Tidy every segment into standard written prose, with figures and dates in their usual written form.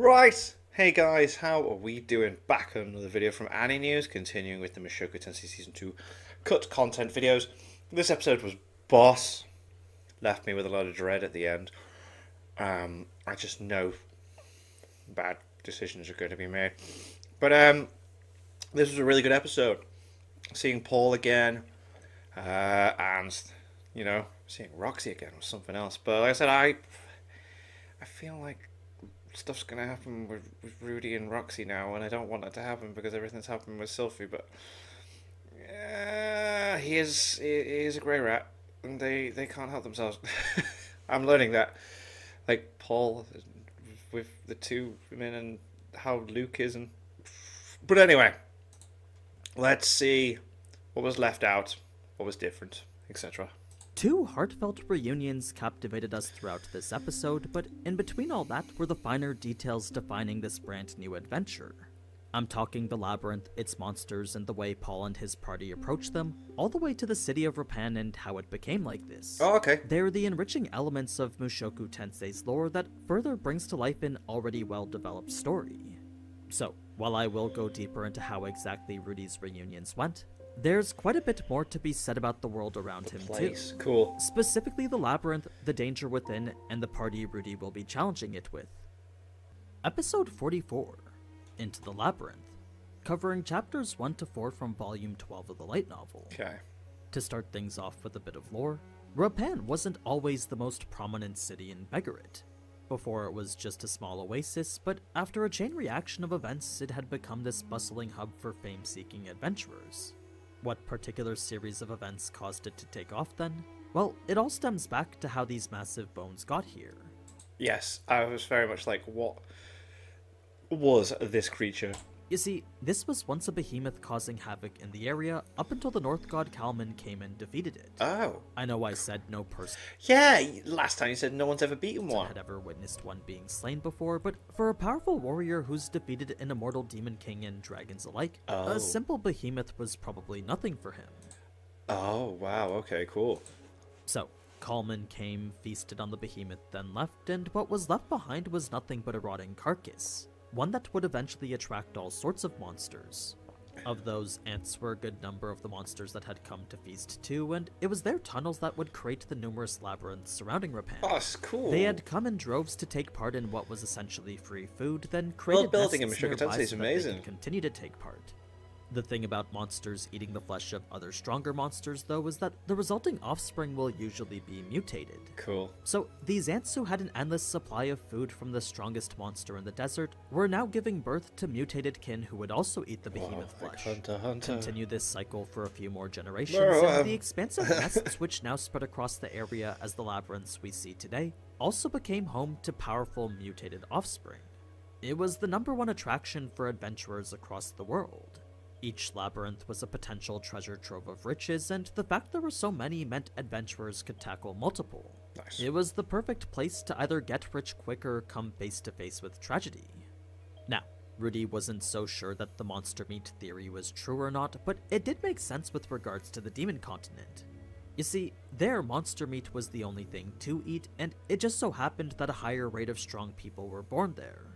Right, hey guys, how are we doing? Back on another video from Annie News, continuing with the Mushoku Tensei Season 2 cut content videos. This episode was boss, left me with a lot of dread at the end. I just know bad decisions are going to be made. But this was a really good episode. Seeing Paul again, and, seeing Roxy again was something else. But like I said, I feel like stuff's gonna happen with Rudy and Roxy now, and I don't want that to happen because everything's happened with Sylphie. But he is a grey rat, and they can't help themselves. I'm learning that, like Paul with the two women and how Luke is, and but anyway, let's see what was left out, what was different, etc. Two heartfelt reunions captivated us throughout this episode, but in between all that were the finer details defining this brand new adventure. I'm talking the labyrinth, its monsters, and the way Paul and his party approached them, all the way to the city of Rapan and how it became like this. Oh, okay. They're the enriching elements of Mushoku Tensei's lore that further brings to life an already well-developed story. So, while I will go deeper into how exactly Rudy's reunions went, there's quite a bit more to be said about the world around him too. Cool. Specifically the labyrinth, the danger within, and the party Rudy will be challenging it with. Episode 44, Into the Labyrinth, covering chapters 1 to 4 from volume 12 of the light novel. Okay. To start things off with a bit of lore, Rapan wasn't always the most prominent city in Begarit. Before it was just a small oasis, but after a chain reaction of events, it had become this bustling hub for fame-seeking adventurers. What particular series of events caused it to take off then? Well, it all stems back to how these massive bones got here. Yes, I was very much like, what was this creature? You see, this was once a behemoth causing havoc in the area up until the North God Kalman came and defeated it. Oh. I know I said no person Yeah, last time you said no one's ever beaten one. had ever witnessed one being slain before, but for a powerful warrior who's defeated an immortal demon king and dragons alike, Oh. a simple behemoth was probably nothing for him. Oh, wow, okay, cool. So, Kalman came, feasted on the behemoth, then left, and what was left behind was nothing but a rotting carcass. One that would eventually attract all sorts of monsters. Of those, ants were a good number of the monsters that had come to feast too, and it was their tunnels that would create the numerous labyrinths surrounding Rapan. Oh, that's cool. They had come in droves to take part in what was essentially free food, then created building in nests Mushoku nearby Tensei is so that they amazing. could continue to take part. The thing about monsters eating the flesh of other stronger monsters, though, is that the resulting offspring will usually be mutated. Cool. So, these ants who had an endless supply of food from the strongest monster in the desert were now giving birth to mutated kin who would also eat the behemoth Like flesh. Hunter, Hunter. Continue this cycle for a few more generations, No, and the expansive nests which now spread across the area as the labyrinths we see today also became home to powerful mutated offspring. It was the #1 attraction for adventurers across the world. Each labyrinth was a potential treasure trove of riches, and the fact there were so many meant adventurers could tackle multiple. Nice. It was the perfect place to either get rich quick or come face to face with tragedy. Now, Rudy wasn't so sure that the monster meat theory was true or not, but it did make sense with regards to the demon continent. You see, there monster meat was the only thing to eat, and it just so happened that a higher rate of strong people were born there.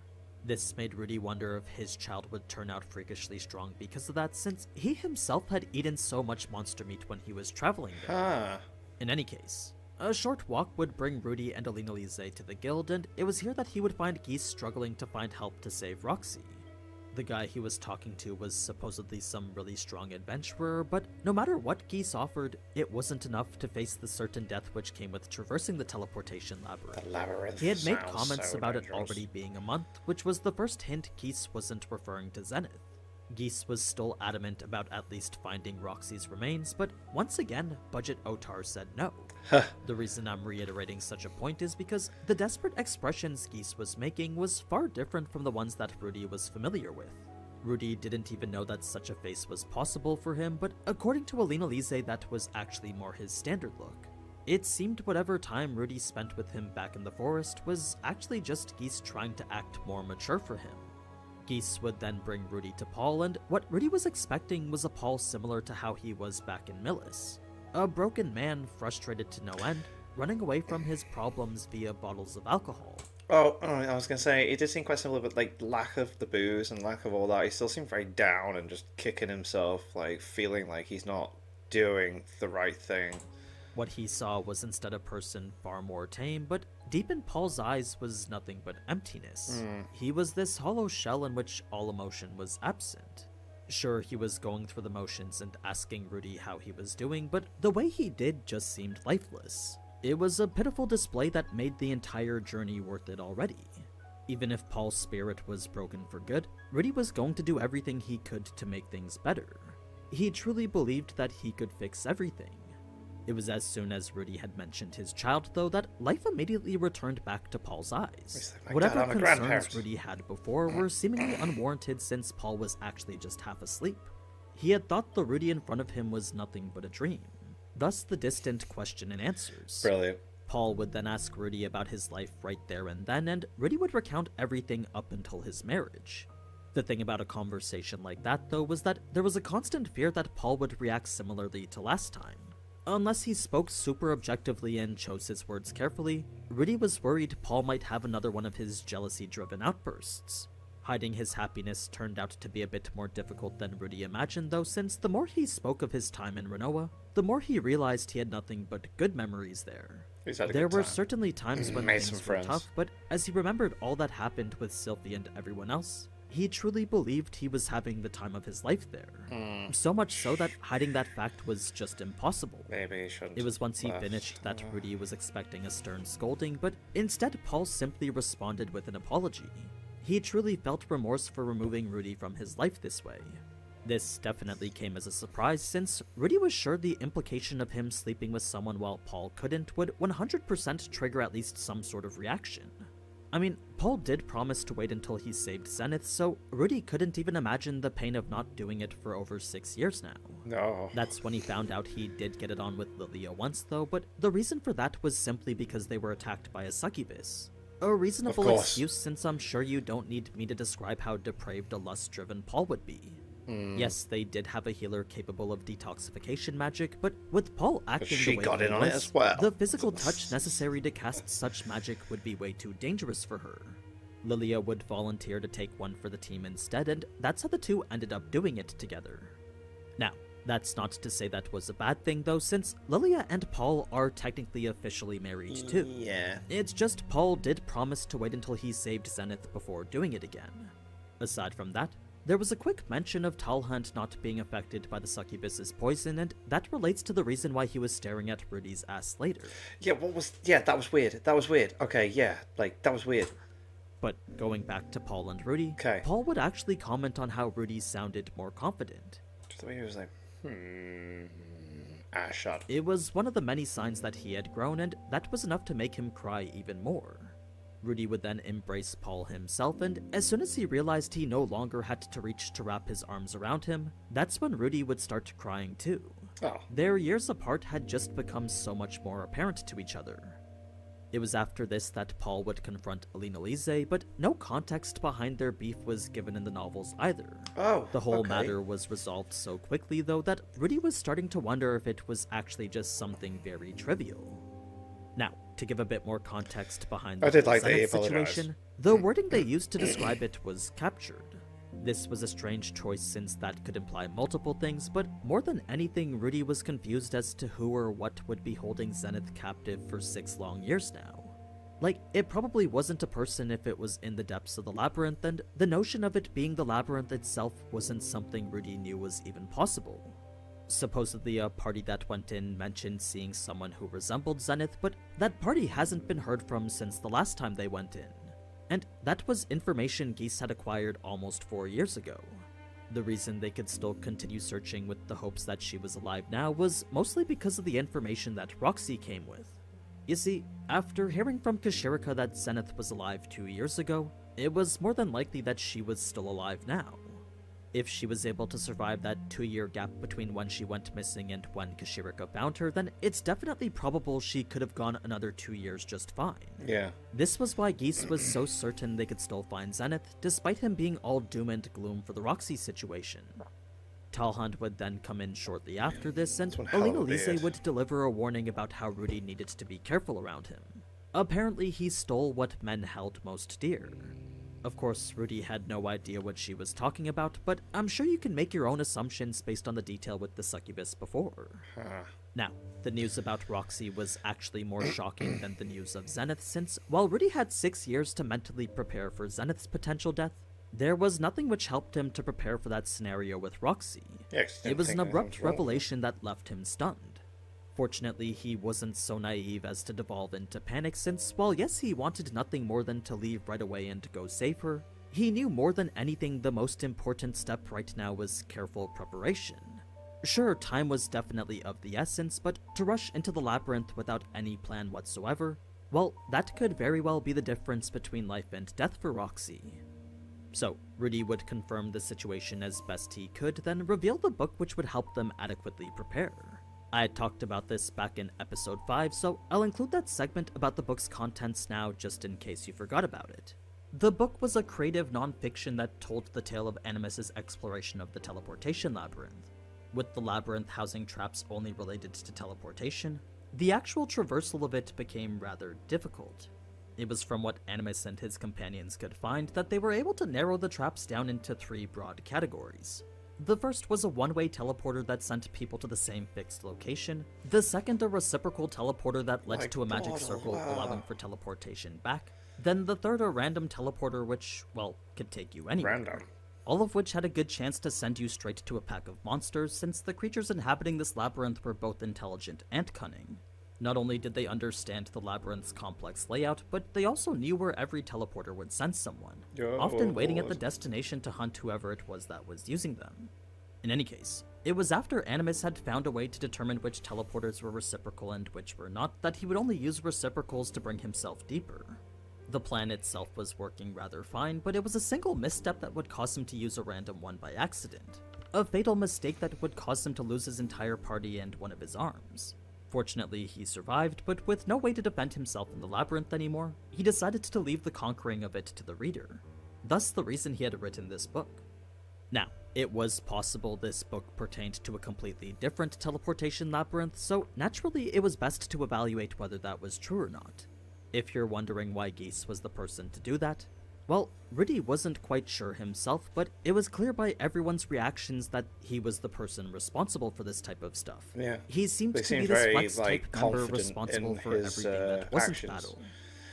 This made Rudy wonder if his child would turn out freakishly strong because of that, since he himself had eaten so much monster meat when he was traveling there. Ah. In any case, a short walk would bring Rudy and Alina Lise to the guild, and it was here that he would find Geese struggling to find help to save Roxy. The guy he was talking to was supposedly some really strong adventurer, but no matter what Geese offered, it wasn't enough to face the certain death which came with traversing the teleportation labyrinth. The labyrinth. He had made sounds comments so about dangerous. it already being a month, which was the first hint Geese wasn't referring to Zenith. Geese was still adamant about at least finding Roxy's remains, but once again, Budget Otar said no. The reason I'm reiterating such a point is because the desperate expressions Geese was making was far different from the ones that Rudy was familiar with. Rudy didn't even know that such a face was possible for him, but according to Alina Lise, that was actually more his standard look. It seemed whatever time Rudy spent with him back in the forest was actually just Geese trying to act more mature for him. Geese would then bring Rudy to Paul, and what Rudy was expecting was a Paul similar to how he was back in Millis. A broken man, frustrated to no end, running away from his problems via bottles of alcohol. Oh, I was gonna say it did seem quite similar, but like lack of the booze and lack of all that, he still seemed very down and just kicking himself, like feeling like he's not doing the right thing. What he saw was instead a person far more tame, but deep in Paul's eyes was nothing but emptiness. He was this hollow shell in which all emotion was absent. Sure, he was going through the motions and asking Rudy how he was doing, but the way he did just seemed lifeless. It was a pitiful display that made the entire journey worth it already. Even if Paul's spirit was broken for good, Rudy was going to do everything he could to make things better. He truly believed that he could fix everything. It was as soon as Rudy had mentioned his child, though, that life immediately returned back to Paul's eyes. Like, Whatever I'm a concerns grandparent. Rudy had before were seemingly unwarranted since Paul was actually just half asleep. He had thought the Rudy in front of him was nothing but a dream. Thus the distant question and answers. Brilliant. Paul would then ask Rudy about his life right there and then, and Rudy would recount everything up until his marriage. The thing about a conversation like that, though, was that there was a constant fear that Paul would react similarly to last time. Unless he spoke super objectively and chose his words carefully, Rudy was worried Paul might have another one of his jealousy-driven outbursts. Hiding his happiness turned out to be a bit more difficult than Rudy imagined, though, since the more he spoke of his time in Renoa, the more he realized he had nothing but good memories there. He's had a There good were time. certainly times when Made some things were friends. tough, but as he remembered all that happened with Sylvie and everyone else, he truly believed he was having the time of his life there. So much so that hiding that fact was just impossible. Maybe he shouldn't. It was once he have finished that left. Rudy was expecting a stern scolding, but instead Paul simply responded with an apology. He truly felt remorse for removing Rudy from his life this way. This definitely came as a surprise, since Rudy was sure the implication of him sleeping with someone while Paul couldn't would 100% trigger at least some sort of reaction. I mean, Paul did promise to wait until he saved Zenith, so Rudy couldn't even imagine the pain of not doing it for over 6 years now. No. That's when he found out he did get it on with Lilia once, though, but the reason for that was simply because they were attacked by a succubus. A reasonable course. excuse, since I'm sure you don't need me to describe how depraved a lust-driven Paul would be. Yes, they did have a healer capable of detoxification magic, but with Paul acting she the way got he in on it was, as well. the physical touch necessary to cast such magic would be way too dangerous for her. Lilia would volunteer to take one for the team instead, and that's how the two ended up doing it together. Now, that's not to say that was a bad thing, though, since Lilia and Paul are technically officially married too. Yeah. It's just Paul did promise to wait until he saved Zenith before doing it again. Aside from that, there was a quick mention of Talhand not being affected by the succubus's poison, and that relates to the reason why he was staring at Rudy's ass later. Yeah, that was weird. That was weird. Okay, yeah, like, that was weird. But going back to Paul and Rudy, Okay. Paul would actually comment on how Rudy sounded more confident. Just the way he was like, shut. It was one of the many signs that he had grown, and that was enough to make him cry even more. Rudy would then embrace Paul himself, and as soon as he realized he no longer had to reach to wrap his arms around him, that's when Rudy would start crying too. Oh. Their years apart had just become so much more apparent to each other. It was after this that Paul would confront Alina Lise, but no context behind their beef was given in the novels either. Oh, The whole okay. matter was resolved so quickly, though, that Rudy was starting to wonder if it was actually just something very trivial. Now, to give a bit more context behind the I did whole like that he Zenith apologized. situation, the wording they used to describe it was captured. This was a strange choice since that could imply multiple things, but more than anything, Rudy was confused as to who or what would be holding Zenith captive for 6 long years now. Like, it probably wasn't a person if it was in the depths of the labyrinth, and the notion of it being the labyrinth itself wasn't something Rudy knew was even possible. Supposedly a party that went in mentioned seeing someone who resembled Zenith, but that party hasn't been heard from since the last time they went in. And that was information Geese had acquired almost 4 years ago. The reason they could still continue searching with the hopes that she was alive now was mostly because of the information that Roxy came with. You see, after hearing from Kashirika that Zenith was alive 2 years ago, it was more than likely that she was still alive now. If she was able to survive that 2-year gap between when she went missing and when Kashirika found her, then it's definitely probable she could have gone another 2 years just fine. Yeah. This was why Geese was so certain they could still find Zenith, despite him being all doom and gloom for the Roxy situation. Talhand would then come in shortly after this, and That's one hell of Alina a Lise beard. would deliver a warning about how Rudy needed to be careful around him. Apparently, he stole what men held most dear. Of course, Rudy had no idea what she was talking about, but I'm sure you can make your own assumptions based on the detail with the succubus before. Now, the news about Roxy was actually more shocking than the news of Zenith, since while Rudy had 6 years to mentally prepare for Zenith's potential death, there was nothing which helped him to prepare for that scenario with Roxy. It was an abrupt revelation that left him stunned. Fortunately, he wasn't so naive as to devolve into panic, since while yes, he wanted nothing more than to leave right away and go save her, he knew more than anything the most important step right now was careful preparation. Sure, time was definitely of the essence, but to rush into the labyrinth without any plan whatsoever, well, that could very well be the difference between life and death for Roxy. So, Rudy would confirm the situation as best he could, then reveal the book which would help them adequately prepare. I had talked about this back in episode 5, so I'll include that segment about the book's contents now just in case you forgot about it. The book was a creative non-fiction that told the tale of Animus's exploration of the teleportation labyrinth. With the labyrinth housing traps only related to teleportation, the actual traversal of it became rather difficult. It was from what Animus and his companions could find that they were able to narrow the traps down into 3 broad categories. The first was a one-way teleporter that sent people to the same fixed location. The second, a reciprocal teleporter that led to a magic circle allowing for teleportation back. Then the third, a random teleporter which, well, could take you anywhere. Random. All of which had a good chance to send you straight to a pack of monsters, since the creatures inhabiting this labyrinth were both intelligent and cunning. Not only did they understand the labyrinth's complex layout, but they also knew where every teleporter would send someone, often waiting at the destination to hunt whoever it was that was using them. In any case, it was after Animus had found a way to determine which teleporters were reciprocal and which were not that he would only use reciprocals to bring himself deeper. The plan itself was working rather fine, but it was a single misstep that would cause him to use a random one by accident. A fatal mistake that would cause him to lose his entire party and one of his arms. Fortunately, he survived, but with no way to defend himself in the labyrinth anymore, he decided to leave the conquering of it to the reader. Thus the reason he had written this book. Now, it was possible this book pertained to a completely different teleportation labyrinth, so naturally it was best to evaluate whether that was true or not. If you're wondering why Geese was the person to do that, well, Rudy wasn't quite sure himself, but it was clear by everyone's reactions that he was the person responsible for this type of stuff. Yeah. He seemed to be this flex-type member responsible for everything that wasn't battle.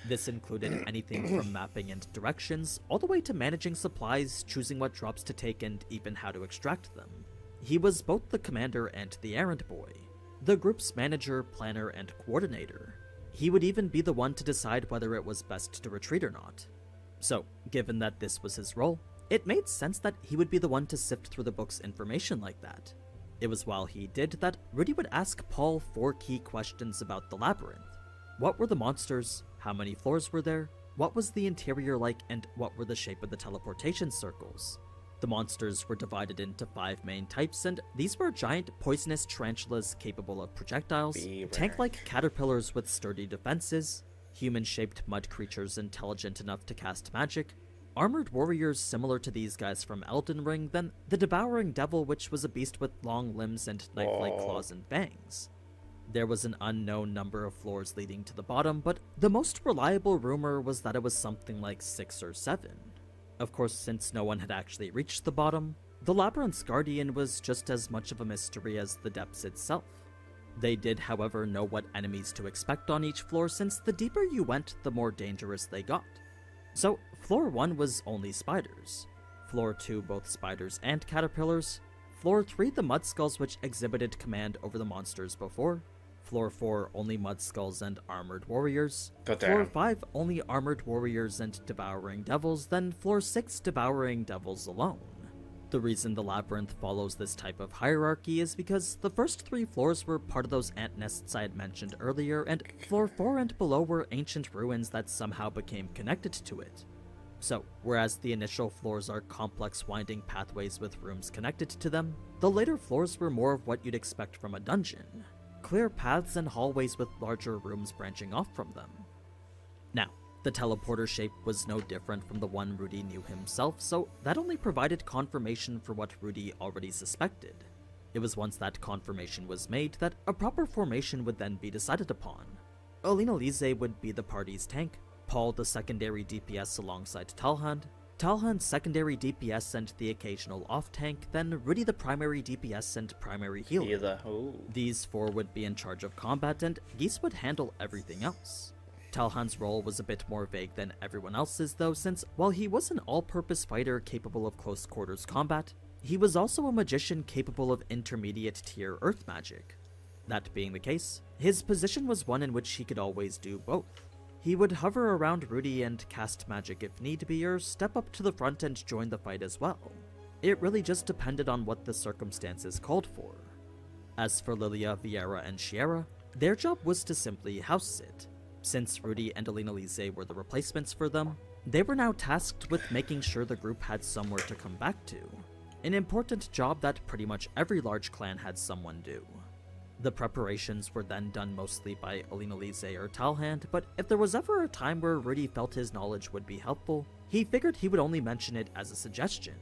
This included anything from mapping and directions, all the way to managing supplies, choosing what drops to take, and even how to extract them. He was both the commander and the errand boy, the group's manager, planner, and coordinator. He would even be the one to decide whether it was best to retreat or not. So, given that this was his role, it made sense that he would be the one to sift through the book's information like that. It was while he did that Rudy would ask Paul 4 key questions about the labyrinth. What were the monsters? How many floors were there? What was the interior like, and what were the shape of the teleportation circles? The monsters were divided into 5 main types, and these were giant poisonous tarantulas capable of projectiles, tank-like caterpillars with sturdy defenses, human-shaped mud creatures intelligent enough to cast magic, armored warriors similar to these guys from Elden Ring, then the devouring devil, which was a beast with long limbs and knife-like claws and fangs. There was an unknown number of floors leading to the bottom, but the most reliable rumor was that it was something like 6 or 7. Of course, since no one had actually reached the bottom, the labyrinth's guardian was just as much of a mystery as the depths itself. They did, however, know what enemies to expect on each floor, since the deeper you went, the more dangerous they got. So, floor 1 was only spiders. Floor 2, both spiders and caterpillars. Floor 3, the mud skulls which exhibited command over the monsters before. Floor 4, only mud skulls and armored warriors. Floor 5, only armored warriors and devouring devils. Then floor 6, devouring devils alone. The reason the labyrinth follows this type of hierarchy is because the first 3 floors were part of those ant nests I had mentioned earlier, and floor 4 and below were ancient ruins that somehow became connected to it. So, whereas the initial floors are complex winding pathways with rooms connected to them, the later floors were more of what you'd expect from a dungeon. Clear paths and hallways with larger rooms branching off from them. Now, the teleporter shape was no different from the one Rudy knew himself, so that only provided confirmation for what Rudy already suspected. It was once that confirmation was made that a proper formation would then be decided upon. Alina Lise would be the party's tank, Paul the secondary DPS alongside Talhand, Talhand's secondary DPS and the occasional off-tank, then Rudy the primary DPS and primary healer. These four would be in charge of combat, and Geese would handle everything else. Talhand's role was a bit more vague than everyone else's though, since while he was an all-purpose fighter capable of close quarters combat, he was also a magician capable of intermediate tier earth magic. That being the case, his position was one in which he could always do both. He would hover around Rudy and cast magic if need be, or step up to the front and join the fight as well. It really just depended on what the circumstances called for. As for Lilia, Viera, and Shiera, their job was to simply house sit. Since Rudy and Alina Lise were the replacements for them, they were now tasked with making sure the group had somewhere to come back to. An important job that pretty much every large clan had someone do. The preparations were then done mostly by Alina Lise or Talhand, but if there was ever a time where Rudy felt his knowledge would be helpful, he figured he would only mention it as a suggestion.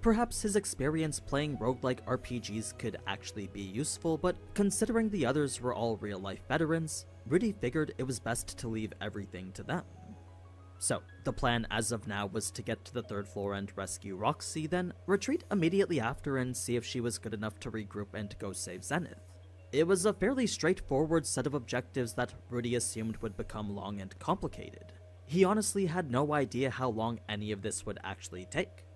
Perhaps his experience playing roguelike RPGs could actually be useful, but considering the others were all real-life veterans, Rudy figured it was best to leave everything to them. So, the plan as of now was to get to the 3rd floor and rescue Roxy, then retreat immediately after and see if she was good enough to regroup and go save Zenith. It was a fairly straightforward set of objectives that Rudy assumed would become long and complicated. He honestly had no idea how long any of this would actually take.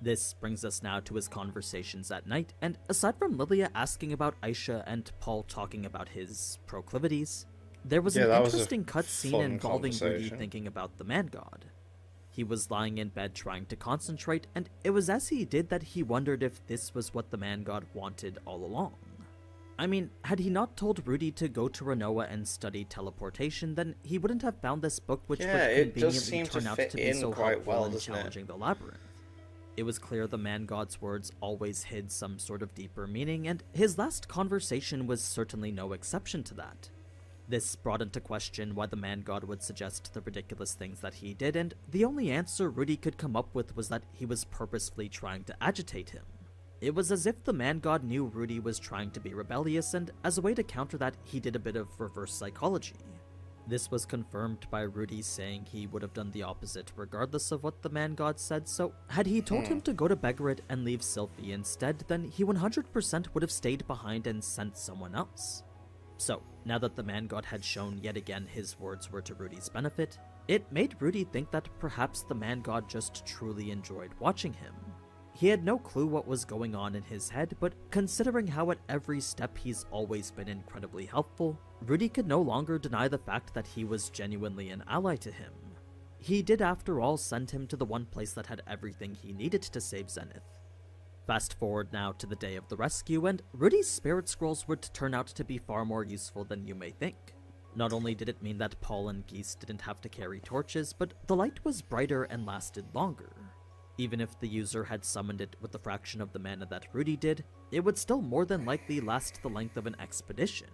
This brings us now to his conversations at night, and aside from Lilia asking about Aisha and Paul talking about his proclivities, there was an interesting cutscene involving Rudy thinking about the man god. He was lying in bed trying to concentrate, and it was as he did that he wondered if this was what the man god wanted all along. I mean, had he not told Rudy to go to Renoa and study teleportation, then he wouldn't have found this book, which would conveniently turn out to be so helpful in challenging the labyrinth. It was clear the man god's words always hid some sort of deeper meaning, and his last conversation was certainly no exception to that. This brought into question why the man god would suggest the ridiculous things that he did, and the only answer Rudy could come up with was that he was purposefully trying to agitate him. It was as if the man god knew Rudy was trying to be rebellious, and as a way to counter that, he did a bit of reverse psychology. This was confirmed by Rudy saying he would have done the opposite regardless of what the man god said, so had he told him to go to Begarit and leave Sylphie instead, then he 100% would have stayed behind and sent someone else. So, now that the man god had shown yet again his words were to Rudy's benefit, it made Rudy think that perhaps the man god just truly enjoyed watching him. He had no clue what was going on in his head, but considering how at every step he's always been incredibly helpful, Rudy could no longer deny the fact that he was genuinely an ally to him. He did after all send him to the one place that had everything he needed to save Zenith. Fast forward now to the day of the rescue, and Rudy's spirit scrolls would turn out to be far more useful than you may think. Not only did it mean that Paul and Geese didn't have to carry torches, but the light was brighter and lasted longer. Even if the user had summoned it with a fraction of the mana that Rudy did, it would still more than likely last the length of an expedition.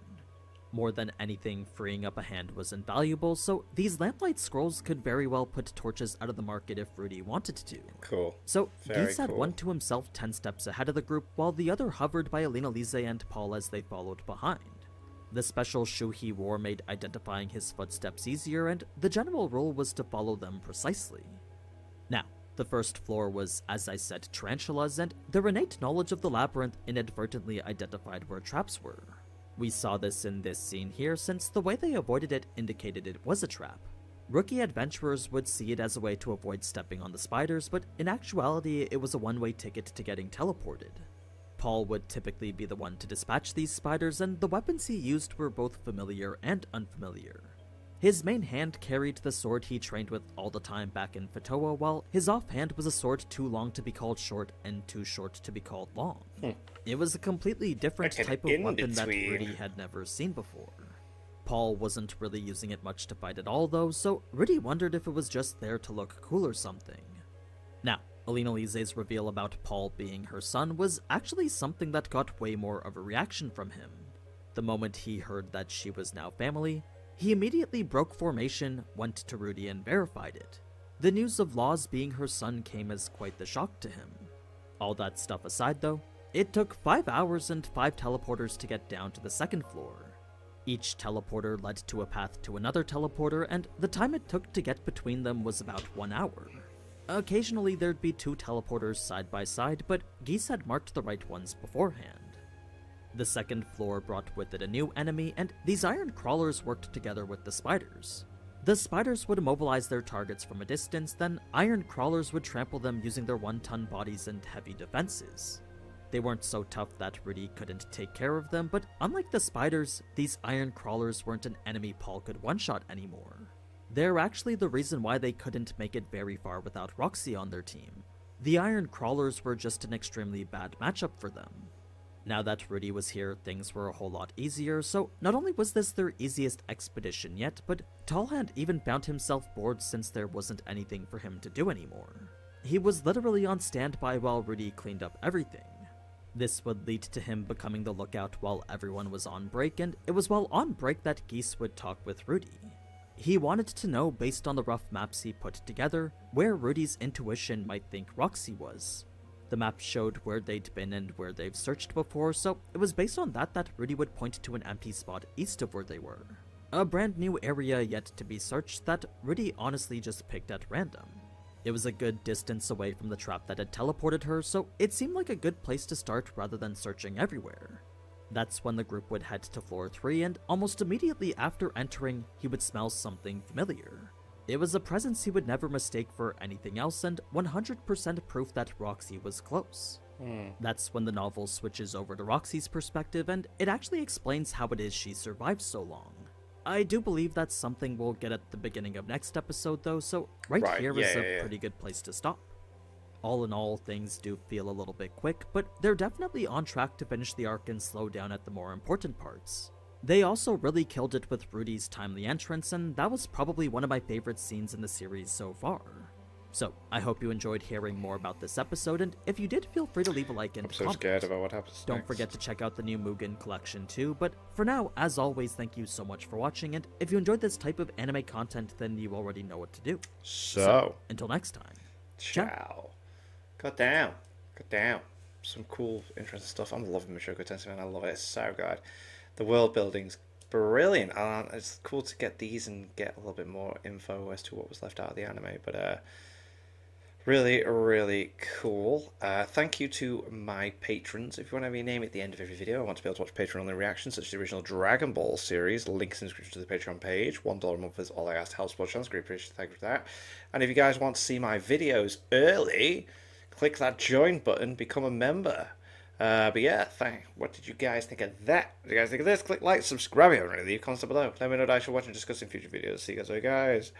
More than anything, freeing up a hand was invaluable, so these lamplight scrolls could very well put torches out of the market if Rudy wanted to. Cool. So Geese had one to himself 10 steps ahead of the group, while the other hovered by Alina Lise and Paul as they followed behind. The special shoe he wore made identifying his footsteps easier, and the general rule was to follow them precisely. Now, the first floor was, as I said, tarantulas, and their innate knowledge of the labyrinth inadvertently identified where traps were. We saw this in this scene here, since the way they avoided it indicated it was a trap. Rookie adventurers would see it as a way to avoid stepping on the spiders, but in actuality it was a one-way ticket to getting teleported. Paul would typically be the one to dispatch these spiders, and the weapons he used were both familiar and unfamiliar. His main hand carried the sword he trained with all the time back in Fatoa, while his offhand was a sword too long to be called short and too short to be called long. It was a completely different type of weapon that Rudy had never seen before. Paul wasn't really using it much to fight at all though, so Rudy wondered if it was just there to look cool or something. Now, Alina Lise's reveal about Paul being her son was actually something that got way more of a reaction from him. The moment he heard that she was now family, he immediately broke formation, went to Rudy and verified it. The news of Laws being her son came as quite the shock to him. All that stuff aside though, it took 5 hours and 5 teleporters to get down to the 2nd floor. Each teleporter led to a path to another teleporter, and the time it took to get between them was about 1 hour. Occasionally there'd be 2 teleporters side by side, but Geese had marked the right ones beforehand. The second floor brought with it a new enemy, and these iron crawlers worked together with the spiders. The spiders would immobilize their targets from a distance, then iron crawlers would trample them using their 1-ton bodies and heavy defenses. They weren't so tough that Rudy couldn't take care of them, but unlike the spiders, these iron crawlers weren't an enemy Paul could one-shot anymore. They're actually the reason why they couldn't make it very far without Roxy on their team. The iron crawlers were just an extremely bad matchup for them. Now that Rudy was here, things were a whole lot easier, so not only was this their easiest expedition yet, but Tallhand even found himself bored since there wasn't anything for him to do anymore. He was literally on standby while Rudy cleaned up everything. This would lead to him becoming the lookout while everyone was on break, and it was while on break that Geese would talk with Rudy. He wanted to know, based on the rough maps he put together, where Rudy's intuition might think Roxy was. The map showed where they'd been and where they've searched before, so it was based on that Rudy would point to an empty spot east of where they were. A brand new area yet to be searched that Rudy honestly just picked at random. It was a good distance away from the trap that had teleported her, so it seemed like a good place to start rather than searching everywhere. That's when the group would head to floor 3, and almost immediately after entering, he would smell something familiar. It was a presence he would never mistake for anything else, and 100% proof that Roxy was close. That's when the novel switches over to Roxy's perspective, and it actually explains how it is she survived so long. I do believe that's something we'll get at the beginning of next episode though, so right here is a pretty good place to stop. All in all, things do feel a little bit quick, but they're definitely on track to finish the arc and slow down at the more important parts. They also really killed it with Rudy's timely entrance, and that was probably one of my favorite scenes in the series so far. So, I hope you enjoyed hearing more about this episode, and if you did, feel free to leave a like and comment. I'm so scared about what happens Don't next. forget to check out the new Mugen collection too, but for now, as always, thank you so much for watching, and if you enjoyed this type of anime content, then you already know what to do. So until next time. Ciao. Got down. Some cool, interesting stuff. I'm loving MUSHOKU TENSEI, man. I love it. It's so good. The world building's brilliant. It's cool to get these and get a little bit more info as to what was left out of the anime, but really, really cool. Thank you to my patrons. If you want to have your name at the end of every video, I want to be able to watch Patreon-only reactions, such as the original Dragon Ball series. Links in the description to the Patreon page. $1 a month is all I ask to help support channels. Great appreciation. Thank you for that. And if you guys want to see my videos early, click that join button, become a member. But yeah, what did you guys think of that? What did you guys think of this? Click like, subscribe, and leave comments below. Let me know what I should watch and discuss in future videos. See you guys later, guys.